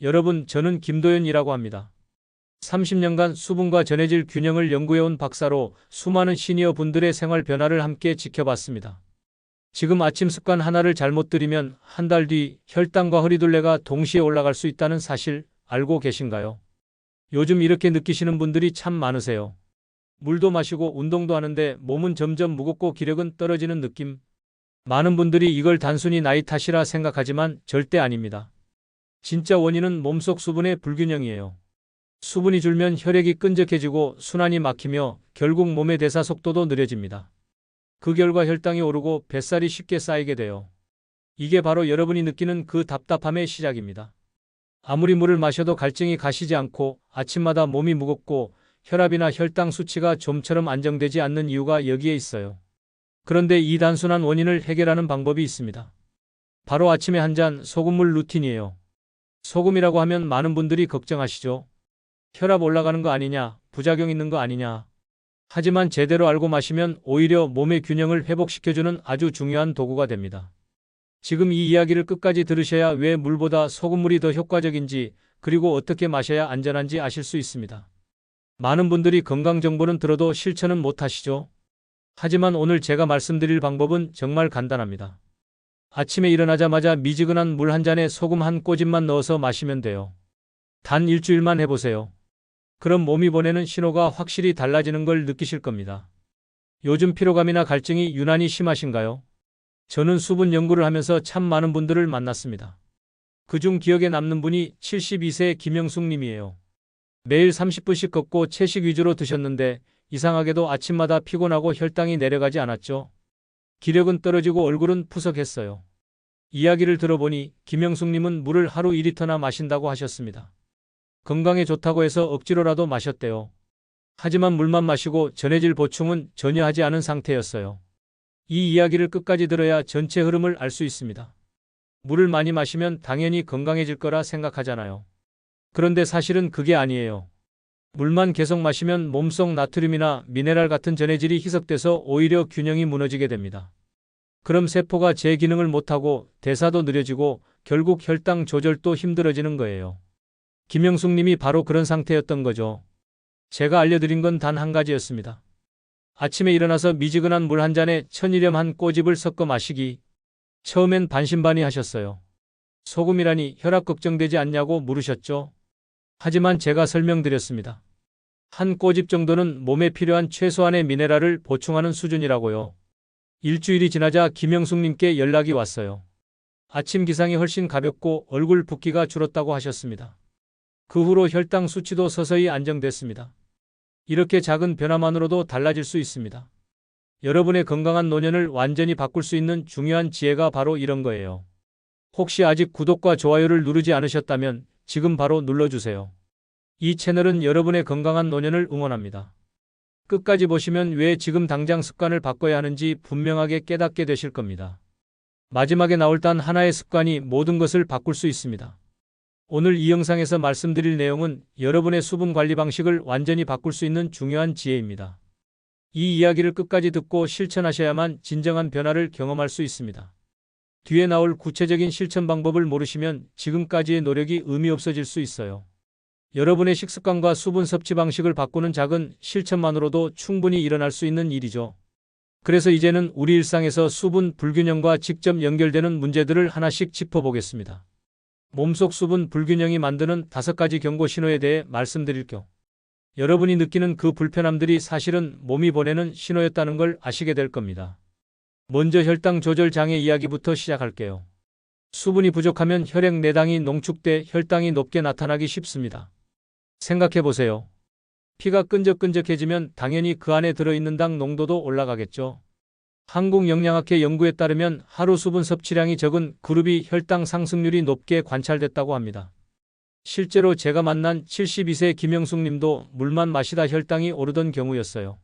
여러분, 저는 김도연이라고 합니다. 30년간 수분과 전해질 균형을 연구해온 박사로 수많은 시니어 분들의 생활 변화를 함께 지켜봤습니다. 지금 아침 습관 하나를 잘못 들이면 한 달 뒤 혈당과 허리둘레가 동시에 올라갈 수 있다는 사실 알고 계신가요? 요즘 이렇게 느끼시는 분들이 참 많으세요. 물도 마시고 운동도 하는데 몸은 점점 무겁고 기력은 떨어지는 느낌. 많은 분들이 이걸 단순히 나이 탓이라 생각하지만 절대 아닙니다. 진짜 원인은 몸속 수분의 불균형이에요. 수분이 줄면 혈액이 끈적해지고 순환이 막히며 결국 몸의 대사 속도도 느려집니다. 그 결과 혈당이 오르고 뱃살이 쉽게 쌓이게 돼요. 이게 바로 여러분이 느끼는 그 답답함의 시작입니다. 아무리 물을 마셔도 갈증이 가시지 않고 아침마다 몸이 무겁고 혈압이나 혈당 수치가 좀처럼 안정되지 않는 이유가 여기에 있어요. 그런데 이 단순한 원인을 해결하는 방법이 있습니다. 바로 아침에 한 잔 소금물 루틴이에요. 소금이라고 하면 많은 분들이 걱정하시죠. 혈압 올라가는 거 아니냐, 부작용 있는 거 아니냐. 하지만 제대로 알고 마시면 오히려 몸의 균형을 회복시켜주는 아주 중요한 도구가 됩니다. 지금 이 이야기를 끝까지 들으셔야 왜 물보다 소금물이 더 효과적인지 그리고 어떻게 마셔야 안전한지 아실 수 있습니다. 많은 분들이 건강 정보는 들어도 실천은 못 하시죠. 하지만 오늘 제가 말씀드릴 방법은 정말 간단합니다. 아침에 일어나자마자 미지근한 물 한 잔에 소금 한 꼬집만 넣어서 마시면 돼요. 단 일주일만 해보세요. 그럼 몸이 보내는 신호가 확실히 달라지는 걸 느끼실 겁니다. 요즘 피로감이나 갈증이 유난히 심하신가요? 저는 수분 연구를 하면서 참 많은 분들을 만났습니다. 그중 기억에 남는 분이 72세 김영숙 님이에요. 매일 30분씩 걷고 채식 위주로 드셨는데 이상하게도 아침마다 피곤하고 혈당이 내려가지 않았죠. 기력은 떨어지고 얼굴은 푸석했어요. 이야기를 들어보니 김영숙 님은 물을 하루 2리터나 마신다고 하셨습니다. 건강에 좋다고 해서 억지로라도 마셨대요. 하지만 물만 마시고 전해질 보충은 전혀 하지 않은 상태였어요. 이 이야기를 끝까지 들어야 전체 흐름을 알 수 있습니다. 물을 많이 마시면 당연히 건강해질 거라 생각하잖아요. 그런데 사실은 그게 아니에요. 물만 계속 마시면 몸속 나트륨이나 미네랄 같은 전해질이 희석돼서 오히려 균형이 무너지게 됩니다. 그럼 세포가 제 기능을 못하고 대사도 느려지고 결국 혈당 조절도 힘들어지는 거예요. 김영숙 님이 바로 그런 상태였던 거죠. 제가 알려드린 건 단 한 가지였습니다. 아침에 일어나서 미지근한 물 한 잔에 천일염 한 꼬집을 섞어 마시기. 처음엔 반신반의하셨어요. 소금이라니 혈압 걱정되지 않냐고 물으셨죠. 하지만 제가 설명드렸습니다. 한 꼬집 정도는 몸에 필요한 최소한의 미네랄을 보충하는 수준이라고요. 일주일이 지나자 김영숙 님께 연락이 왔어요. 아침 기상이 훨씬 가볍고 얼굴 붓기가 줄었다고 하셨습니다. 그 후로 혈당 수치도 서서히 안정됐습니다. 이렇게 작은 변화만으로도 달라질 수 있습니다. 여러분의 건강한 노년을 완전히 바꿀 수 있는 중요한 지혜가 바로 이런 거예요. 혹시 아직 구독과 좋아요를 누르지 않으셨다면 지금 바로 눌러주세요. 이 채널은 여러분의 건강한 노년을 응원합니다. 끝까지 보시면 왜 지금 당장 습관을 바꿔야 하는지 분명하게 깨닫게 되실 겁니다. 마지막에 나올 단 하나의 습관이 모든 것을 바꿀 수 있습니다. 오늘 이 영상에서 말씀드릴 내용은 여러분의 수분 관리 방식을 완전히 바꿀 수 있는 중요한 지혜입니다. 이 이야기를 끝까지 듣고 실천하셔야만 진정한 변화를 경험할 수 있습니다. 뒤에 나올 구체적인 실천 방법을 모르시면 지금까지의 노력이 의미 없어질 수 있어요. 여러분의 식습관과 수분 섭취 방식을 바꾸는 작은 실천만으로도 충분히 일어날 수 있는 일이죠. 그래서 이제는 우리 일상에서 수분 불균형과 직접 연결되는 문제들을 하나씩 짚어보겠습니다. 몸속 수분 불균형이 만드는 5가지 경고 신호에 대해 말씀드릴게요. 여러분이 느끼는 그 불편함들이 사실은 몸이 보내는 신호였다는 걸 아시게 될 겁니다. 먼저 혈당 조절 장애 이야기부터 시작할게요. 수분이 부족하면 혈액 내당이 농축돼 혈당이 높게 나타나기 쉽습니다. 생각해보세요. 피가 끈적끈적해지면 당연히 그 안에 들어있는 당 농도도 올라가겠죠. 한국영양학회 연구에 따르면 하루 수분 섭취량이 적은 그룹이 혈당 상승률이 높게 관찰됐다고 합니다. 실제로 제가 만난 72세 김영숙 님도 물만 마시다 혈당이 오르던 경우였어요.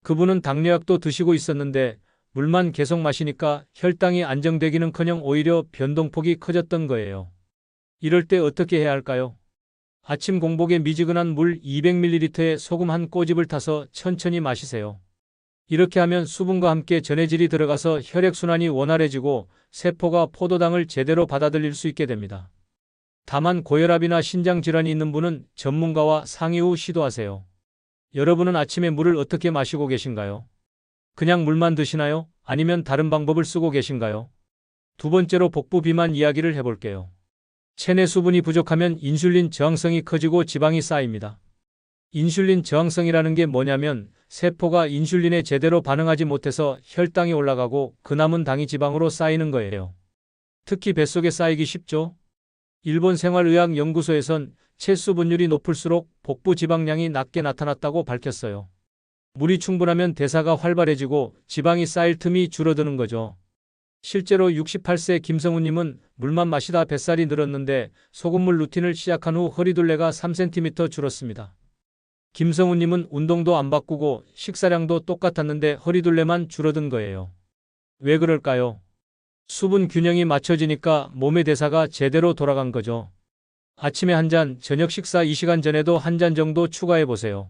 그분은 당뇨약도 드시고 있었는데 물만 계속 마시니까 혈당이 안정되기는커녕 오히려 변동폭이 커졌던 거예요. 이럴 때 어떻게 해야 할까요? 아침 공복에 미지근한 물 200ml에 소금 한 꼬집을 타서 천천히 마시세요. 이렇게 하면 수분과 함께 전해질이 들어가서 혈액순환이 원활해지고 세포가 포도당을 제대로 받아들일 수 있게 됩니다. 다만 고혈압이나 신장 질환이 있는 분은 전문가와 상의 후 시도하세요. 여러분은 아침에 물을 어떻게 마시고 계신가요? 그냥 물만 드시나요? 아니면 다른 방법을 쓰고 계신가요? 두 번째로 복부 비만 이야기를 해볼게요. 체내 수분이 부족하면 인슐린 저항성이 커지고 지방이 쌓입니다. 인슐린 저항성이라는 게 뭐냐면 세포가 인슐린에 제대로 반응하지 못해서 혈당이 올라가고 그 남은 당이 지방으로 쌓이는 거예요. 특히 뱃속에 쌓이기 쉽죠? 일본 생활의학연구소에선 체수 분율이 높을수록 복부 지방량이 낮게 나타났다고 밝혔어요. 물이 충분하면 대사가 활발해지고 지방이 쌓일 틈이 줄어드는 거죠. 실제로 68세 김성우님은 물만 마시다 뱃살이 늘었는데 소금물 루틴을 시작한 후 허리둘레가 3cm 줄었습니다. 김성우님은 운동도 안 바꾸고 식사량도 똑같았는데 허리둘레만 줄어든 거예요. 왜 그럴까요? 수분 균형이 맞춰지니까 몸의 대사가 제대로 돌아간 거죠. 아침에 한 잔, 저녁 식사 2시간 전에도 한 잔 정도 추가해 보세요.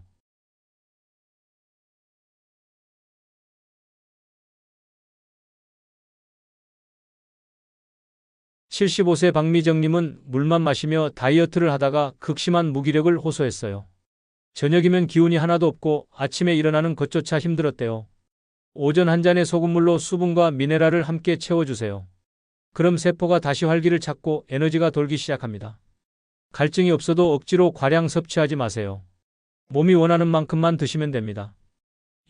(75세) 박미정님은 물만 마시며 다이어트를 하다가 극심한 무기력을 호소했어요. 저녁이면 기운이 하나도 없고 아침에 일어나는 것조차 힘들었대요. 오전 한 잔의 소금물로 수분과 미네랄을 함께 채워주세요. 그럼 세포가 다시 활기를 찾고 에너지가 돌기 시작합니다. 갈증이 없어도 억지로 과량 섭취하지 마세요. 몸이 원하는 만큼만 드시면 됩니다.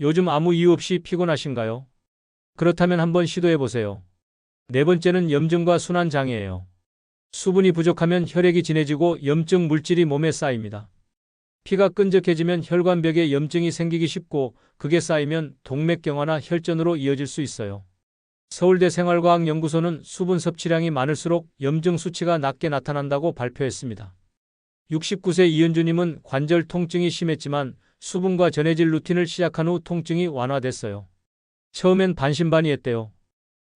요즘 아무 이유 없이 피곤하신가요? 그렇다면 한번 시도해 보세요. 네 번째는 염증과 순환장애예요. 수분이 부족하면 혈액이 진해지고 염증 물질이 몸에 쌓입니다. 피가 끈적해지면 혈관벽에 염증이 생기기 쉽고 그게 쌓이면 동맥경화나 혈전으로 이어질 수 있어요. 서울대 생활과학연구소는 수분 섭취량이 많을수록 염증 수치가 낮게 나타난다고 발표했습니다. 69세 이은주님은 관절 통증이 심했지만 수분과 전해질 루틴을 시작한 후 통증이 완화됐어요. 처음엔 반신반의했대요.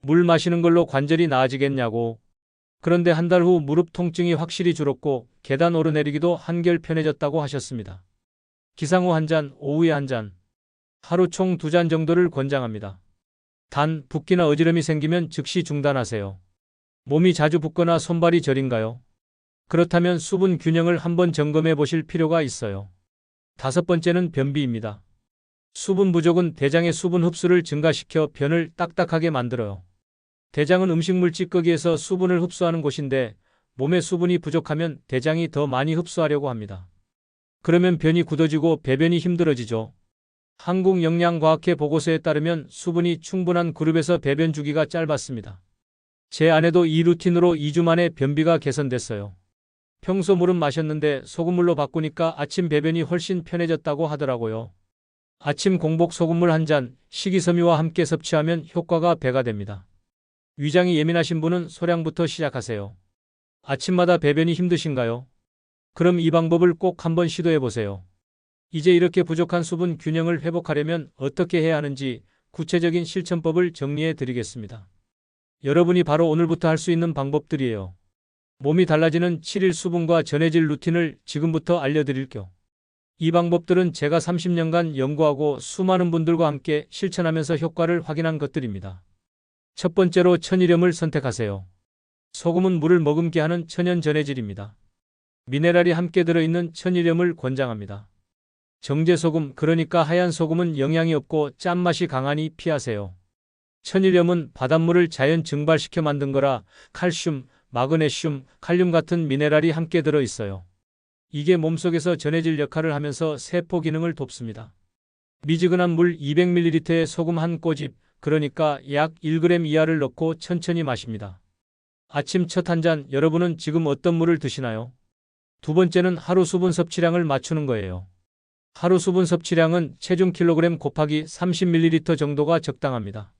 물 마시는 걸로 관절이 나아지겠냐고. 그런데 한 달 후 무릎 통증이 확실히 줄었고 계단 오르내리기도 한결 편해졌다고 하셨습니다. 기상 후 한 잔, 오후에 한 잔, 하루 총 2잔 정도를 권장합니다. 단, 붓기나 어지럼이 생기면 즉시 중단하세요. 몸이 자주 붓거나 손발이 저린가요? 그렇다면 수분 균형을 한번 점검해 보실 필요가 있어요. 다섯 번째는 변비입니다. 수분 부족은 대장의 수분 흡수를 증가시켜 변을 딱딱하게 만들어요. 대장은 음식물 찌꺼기에서 수분을 흡수하는 곳인데 몸에 수분이 부족하면 대장이 더 많이 흡수하려고 합니다. 그러면 변이 굳어지고 배변이 힘들어지죠. 한국영양과학회 보고서에 따르면 수분이 충분한 그룹에서 배변 주기가 짧았습니다. 제 아내도 이 루틴으로 2주 만에 변비가 개선됐어요. 평소 물은 마셨는데 소금물로 바꾸니까 아침 배변이 훨씬 편해졌다고 하더라고요. 아침 공복 소금물 한 잔, 식이섬유와 함께 섭취하면 효과가 배가 됩니다. 위장이 예민하신 분은 소량부터 시작하세요. 아침마다 배변이 힘드신가요? 그럼 이 방법을 꼭 한번 시도해 보세요. 이제 이렇게 부족한 수분 균형을 회복하려면 어떻게 해야 하는지 구체적인 실천법을 정리해 드리겠습니다. 여러분이 바로 오늘부터 할 수 있는 방법들이에요. 몸이 달라지는 7일 수분과 전해질 루틴을 지금부터 알려드릴게요. 이 방법들은 제가 30년간 연구하고 수많은 분들과 함께 실천하면서 효과를 확인한 것들입니다. 첫 번째로 천일염을 선택하세요. 소금은 물을 머금게 하는 천연 전해질입니다. 미네랄이 함께 들어있는 천일염을 권장합니다. 정제소금, 그러니까 하얀 소금은 영양이 없고 짠맛이 강하니 피하세요. 천일염은 바닷물을 자연 증발시켜 만든 거라 칼슘, 마그네슘, 칼륨 같은 미네랄이 함께 들어있어요. 이게 몸속에서 전해질 역할을 하면서 세포 기능을 돕습니다. 미지근한 물 200ml에 소금 한 꼬집, 그러니까 약 1g 이하를 넣고 천천히 마십니다. 아침 첫 한 잔, 여러분은 지금 어떤 물을 드시나요? 두 번째는 하루 수분 섭취량을 맞추는 거예요. 하루 수분 섭취량은 체중 킬로그램 곱하기 30ml 정도가 적당합니다.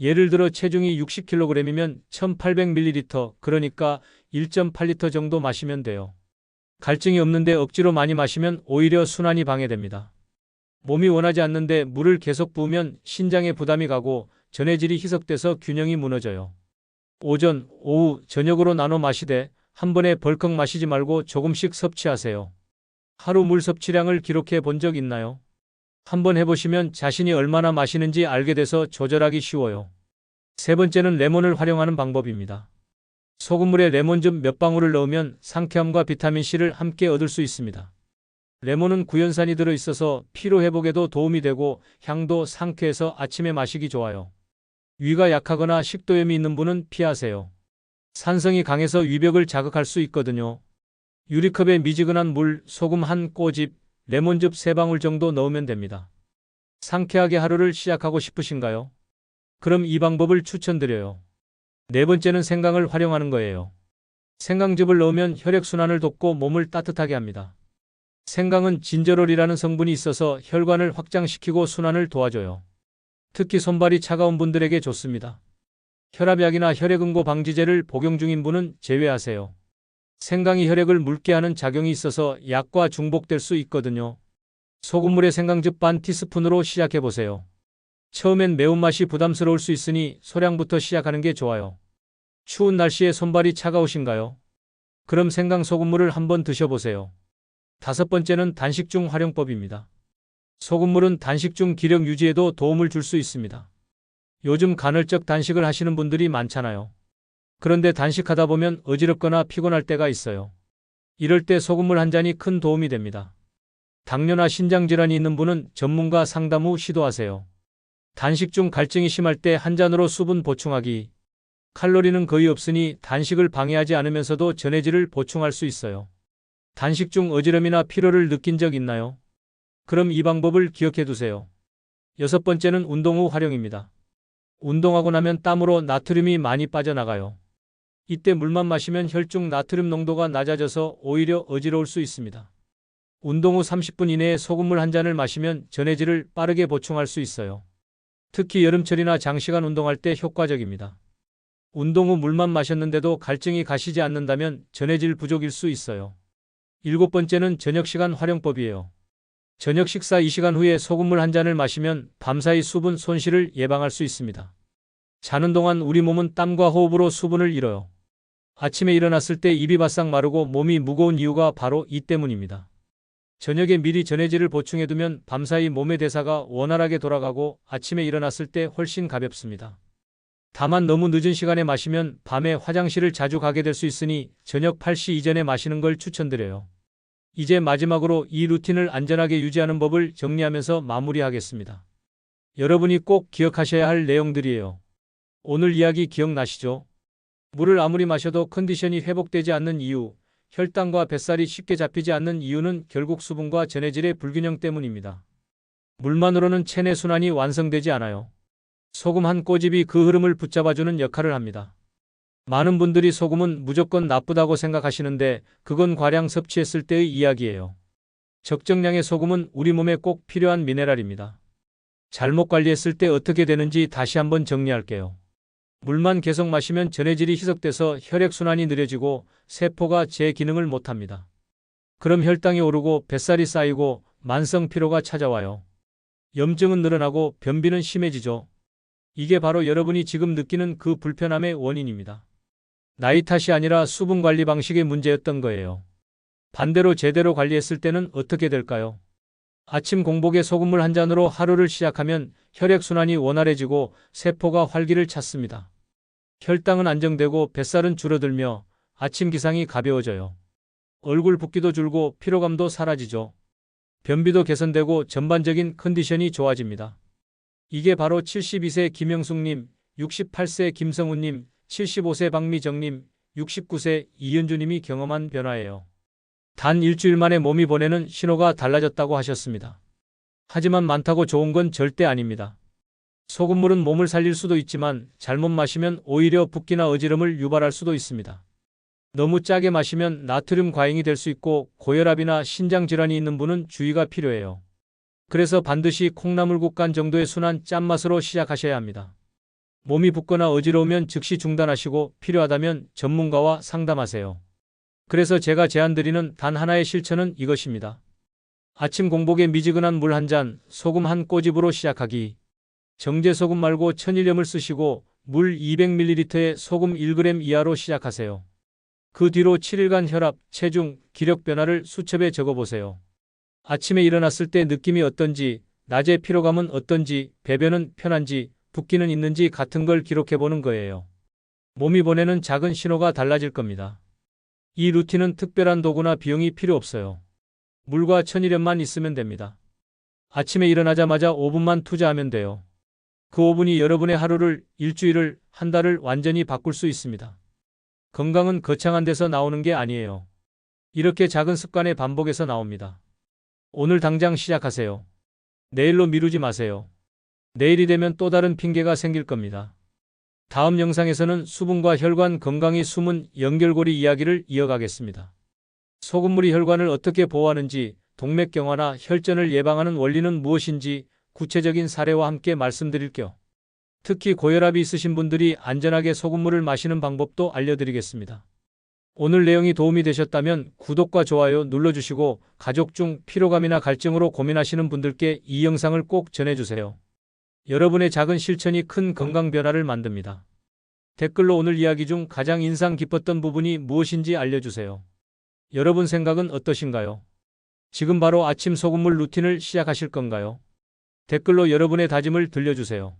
예를 들어 체중이 60kg이면 1800ml, 그러니까 1.8리터 정도 마시면 돼요. 갈증이 없는데 억지로 많이 마시면 오히려 순환이 방해됩니다. 몸이 원하지 않는데 물을 계속 부으면 신장에 부담이 가고 전해질이 희석돼서 균형이 무너져요. 오전, 오후, 저녁으로 나눠 마시되 한 번에 벌컥 마시지 말고 조금씩 섭취하세요. 하루 물 섭취량을 기록해 본 적 있나요? 한번 해보시면 자신이 얼마나 마시는지 알게 돼서 조절하기 쉬워요. 세 번째는 레몬을 활용하는 방법입니다. 소금물에 레몬즙 몇 방울을 넣으면 상쾌함과 비타민C를 함께 얻을 수 있습니다. 레몬은 구연산이 들어있어서 피로회복에도 도움이 되고 향도 상쾌해서 아침에 마시기 좋아요. 위가 약하거나 식도염이 있는 분은 피하세요. 산성이 강해서 위벽을 자극할 수 있거든요. 유리컵에 미지근한 물, 소금 한 꼬집, 레몬즙 3방울 정도 넣으면 됩니다. 상쾌하게 하루를 시작하고 싶으신가요? 그럼 이 방법을 추천드려요. 네 번째는 생강을 활용하는 거예요. 생강즙을 넣으면 혈액순환을 돕고 몸을 따뜻하게 합니다. 생강은 진저롤이라는 성분이 있어서 혈관을 확장시키고 순환을 도와줘요. 특히 손발이 차가운 분들에게 좋습니다. 혈압약이나 혈액응고 방지제를 복용 중인 분은 제외하세요. 생강이 혈액을 묽게 하는 작용이 있어서 약과 중복될 수 있거든요. 소금물에 생강즙 반 티스푼으로 시작해보세요. 처음엔 매운맛이 부담스러울 수 있으니 소량부터 시작하는 게 좋아요. 추운 날씨에 손발이 차가우신가요? 그럼 생강 소금물을 한번 드셔보세요. 5번째는 단식 중 활용법입니다. 소금물은 단식 중 기력 유지에도 도움을 줄 수 있습니다. 요즘 간헐적 단식을 하시는 분들이 많잖아요. 그런데 단식하다 보면 어지럽거나 피곤할 때가 있어요. 이럴 때 소금물 한 잔이 큰 도움이 됩니다. 당뇨나 신장질환이 있는 분은 전문가 상담 후 시도하세요. 단식 중 갈증이 심할 때 한 잔으로 수분 보충하기. 칼로리는 거의 없으니 단식을 방해하지 않으면서도 전해질을 보충할 수 있어요. 단식 중 어지럼이나 피로를 느낀 적 있나요? 그럼 이 방법을 기억해 두세요. 6번째는 운동 후 활용입니다. 운동하고 나면 땀으로 나트륨이 많이 빠져나가요. 이때 물만 마시면 혈중 나트륨 농도가 낮아져서 오히려 어지러울 수 있습니다. 운동 후 30분 이내에 소금물 한 잔을 마시면 전해질을 빠르게 보충할 수 있어요. 특히 여름철이나 장시간 운동할 때 효과적입니다. 운동 후 물만 마셨는데도 갈증이 가시지 않는다면 전해질 부족일 수 있어요. 7번째는 저녁시간 활용법이에요. 저녁 식사 2시간 후에 소금물 한 잔을 마시면 밤사이 수분 손실을 예방할 수 있습니다. 자는 동안 우리 몸은 땀과 호흡으로 수분을 잃어요. 아침에 일어났을 때 입이 바싹 마르고 몸이 무거운 이유가 바로 이 때문입니다. 저녁에 미리 전해질을 보충해두면 밤사이 몸의 대사가 원활하게 돌아가고 아침에 일어났을 때 훨씬 가볍습니다. 다만 너무 늦은 시간에 마시면 밤에 화장실을 자주 가게 될 수 있으니 저녁 8시 이전에 마시는 걸 추천드려요. 이제 마지막으로 이 루틴을 안전하게 유지하는 법을 정리하면서 마무리하겠습니다. 여러분이 꼭 기억하셔야 할 내용들이에요. 오늘 이야기 기억나시죠? 물을 아무리 마셔도 컨디션이 회복되지 않는 이유, 혈당과 뱃살이 쉽게 잡히지 않는 이유는 결국 수분과 전해질의 불균형 때문입니다. 물만으로는 체내 순환이 완성되지 않아요. 소금 한 꼬집이 그 흐름을 붙잡아주는 역할을 합니다. 많은 분들이 소금은 무조건 나쁘다고 생각하시는데 그건 과량 섭취했을 때의 이야기예요. 적정량의 소금은 우리 몸에 꼭 필요한 미네랄입니다. 잘못 관리했을 때 어떻게 되는지 다시 한번 정리할게요. 물만 계속 마시면 전해질이 희석돼서 혈액순환이 느려지고 세포가 제 기능을 못합니다. 그럼 혈당이 오르고 뱃살이 쌓이고 만성 피로가 찾아와요. 염증은 늘어나고 변비는 심해지죠. 이게 바로 여러분이 지금 느끼는 그 불편함의 원인입니다. 나이 탓이 아니라 수분 관리 방식의 문제였던 거예요. 반대로 제대로 관리했을 때는 어떻게 될까요? 아침 공복에 소금물 한 잔으로 하루를 시작하면 혈액순환이 원활해지고 세포가 활기를 찾습니다. 혈당은 안정되고 뱃살은 줄어들며 아침 기상이 가벼워져요. 얼굴 붓기도 줄고 피로감도 사라지죠. 변비도 개선되고 전반적인 컨디션이 좋아집니다. 이게 바로 72세 김영숙님, 68세 김성우님, 75세 박미정님, 69세 이현주님이 경험한 변화예요. 단 일주일 만에 몸이 보내는 신호가 달라졌다고 하셨습니다. 하지만 많다고 좋은 건 절대 아닙니다. 소금물은 몸을 살릴 수도 있지만 잘못 마시면 오히려 붓기나 어지럼을 유발할 수도 있습니다. 너무 짜게 마시면 나트륨 과잉이 될 수 있고 고혈압이나 신장질환이 있는 분은 주의가 필요해요. 그래서 반드시 콩나물국 간 정도의 순한 짠맛으로 시작하셔야 합니다. 몸이 붓거나 어지러우면 즉시 중단하시고 필요하다면 전문가와 상담하세요. 그래서 제가 제안드리는 단 하나의 실천은 이것입니다. 아침 공복에 미지근한 물 한 잔, 소금 한 꼬집으로 시작하기. 정제소금 말고 천일염을 쓰시고 물 200ml에 소금 1g 이하로 시작하세요. 그 뒤로 7일간 혈압, 체중, 기력 변화를 수첩에 적어보세요. 아침에 일어났을 때 느낌이 어떤지, 낮에 피로감은 어떤지, 배변은 편한지, 붓기는 있는지 같은 걸 기록해보는 거예요. 몸이 보내는 작은 신호가 달라질 겁니다. 이 루틴은 특별한 도구나 비용이 필요 없어요. 물과 천일염만 있으면 됩니다. 아침에 일어나자마자 5분만 투자하면 돼요. 그 5분이 여러분의 하루를, 일주일을, 한 달을 완전히 바꿀 수 있습니다. 건강은 거창한 데서 나오는 게 아니에요. 이렇게 작은 습관의 반복에서 나옵니다. 오늘 당장 시작하세요. 내일로 미루지 마세요. 내일이 되면 또 다른 핑계가 생길 겁니다. 다음 영상에서는 수분과 혈관 건강이 숨은 연결고리 이야기를 이어가겠습니다. 소금물이 혈관을 어떻게 보호하는지, 동맥경화나 혈전을 예방하는 원리는 무엇인지 구체적인 사례와 함께 말씀드릴게요. 특히 고혈압이 있으신 분들이 안전하게 소금물을 마시는 방법도 알려드리겠습니다. 오늘 내용이 도움이 되셨다면 구독과 좋아요 눌러주시고 가족 중 피로감이나 갈증으로 고민하시는 분들께 이 영상을 꼭 전해주세요. 여러분의 작은 실천이 큰 건강 변화를 만듭니다. 댓글로 오늘 이야기 중 가장 인상 깊었던 부분이 무엇인지 알려주세요. 여러분 생각은 어떠신가요? 지금 바로 아침 소금물 루틴을 시작하실 건가요? 댓글로 여러분의 다짐을 들려주세요.